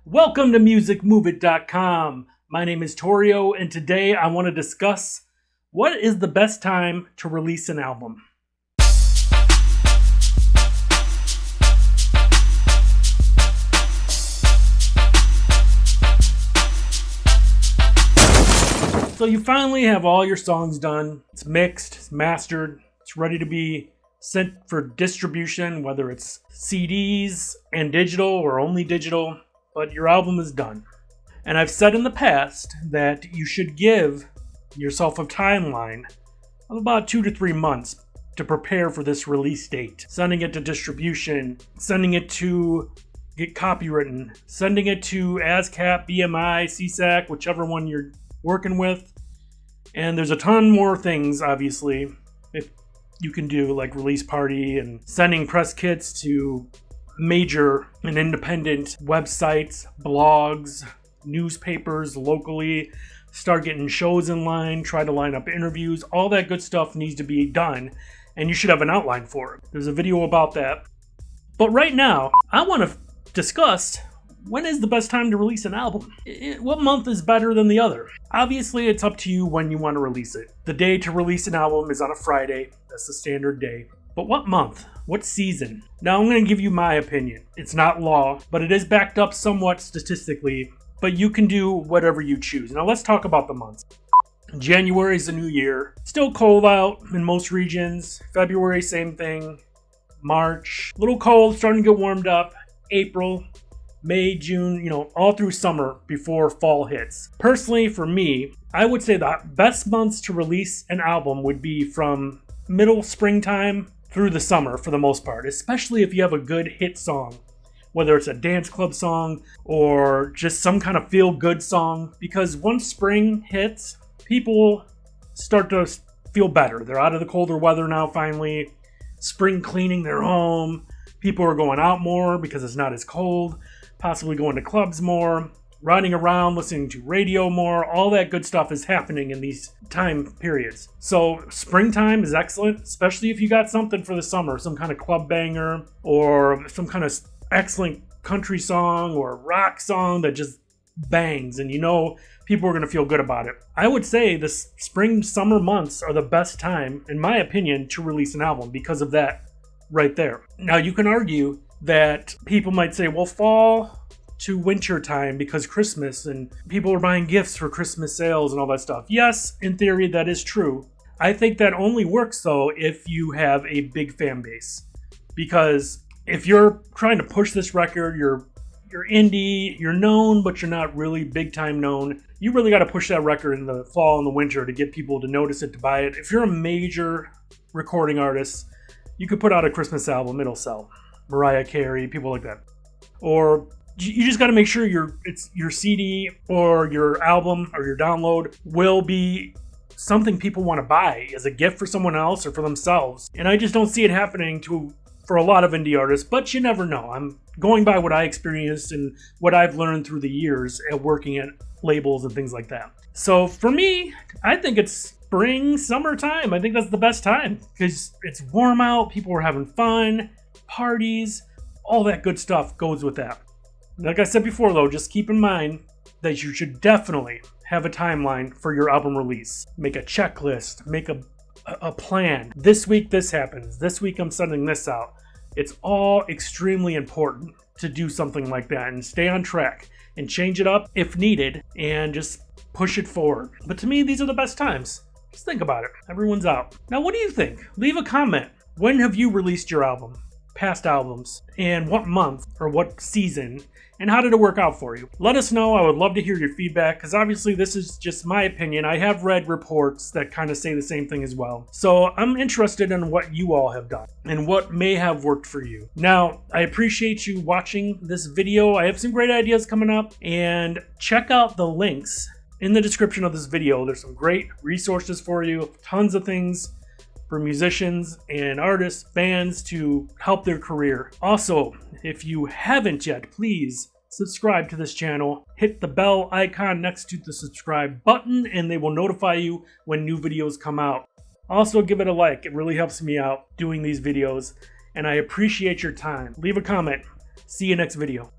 Welcome to musicmoveit.com. My name is Torio, and today I want to discuss what is the best time to release an album. So you finally have all your songs done. It's mixed, it's mastered, it's ready to be sent for distribution, whether it's CDs and digital or only digital. But your album is done. And I've said in the past that you should give yourself a timeline of about 2 to 3 months to prepare for this release date. Sending it to distribution, sending it to get copywritten, sending it to ASCAP, BMI, CSAC, whichever one you're working with. And there's a ton more things, obviously, if you can do, like release party and sending press kits to major and independent websites, blogs, newspapers locally, start getting shows in line, try to line up interviews. All that good stuff needs to be done, and you should have an outline for it. There's a video about that. But right now, I want to discuss when is the best time to release an album. What month is better than the other? Obviously, it's up to you when you want to release it. The day to release an album is on a Friday. That's the standard day. But what month? What season? Now I'm going to give you my opinion. It's not law, but it is backed up somewhat statistically, but you can do whatever you choose. Now let's talk about the months. January is the new year. Still cold out in most regions. February, same thing. March, a little cold, starting to get warmed up. April, May, June, all through summer before fall hits. Personally, for me, I would say the best months to release an album would be from middle springtime through the summer for the most part, especially if you have a good hit song, whether it's a dance club song or just some kind of feel-good song, because once spring hits, people start to feel better. They're out of the colder weather now, finally. Spring cleaning their home. People are going out more because it's not as cold, possibly going to clubs more, riding around, listening to radio more. All that good stuff is happening in these time periods. So springtime is excellent, especially if you got something for the summer, some kind of club banger or some kind of excellent country song or rock song that just bangs and people are going to feel good about it. I would say the spring, summer months are the best time, in my opinion, to release an album because of that right there. Now you can argue that people might say, well, fall to winter time because Christmas and people are buying gifts for Christmas sales and all that stuff. Yes, in theory, that is true. I think that only works, though, if you have a big fan base. Because if you're trying to push this record, you're indie, you're known, but you're not really big time known. You really got to push that record in the fall and the winter to get people to notice it, to buy it. If you're a major recording artist, you could put out a Christmas album, it'll sell. Mariah Carey, people like that. Or you just got to make sure your CD or your album or your download will be something people want to buy as a gift for someone else or for themselves. And I just don't see it happening for a lot of indie artists, but you never know. I'm going by what I experienced and what I've learned through the years at working at labels and things like that. So for me, I think it's spring, summertime. I think that's the best time because it's warm out, people are having fun, parties, all that good stuff goes with that. Like I said before, though, just keep in mind that you should definitely have a timeline for your album release. Make a checklist, make a plan. This week this happens. This week I'm sending this out. It's all extremely important to do something like that and stay on track and change it up if needed and just push it forward. But to me, these are the best times. Just think about it. Everyone's out. Now, what do you think? Leave a comment. When have you released your album? Past albums, and what month or what season, and how did it work out for you? Let us know. I would love to hear your feedback because obviously this is just my opinion. I have read reports that kind of say the same thing as well. So I'm interested in what you all have done and what may have worked for you. Now, I appreciate you watching this video. I have some great ideas coming up, and check out the links in the description of this video. There's some great resources for you, tons of things for musicians and artists, bands to help their career. Also, if you haven't yet, please subscribe to this channel. Hit the bell icon next to the subscribe button and they will notify you when new videos come out. Also, give it a like. It really helps me out doing these videos and I appreciate your time. Leave a comment. See you next video.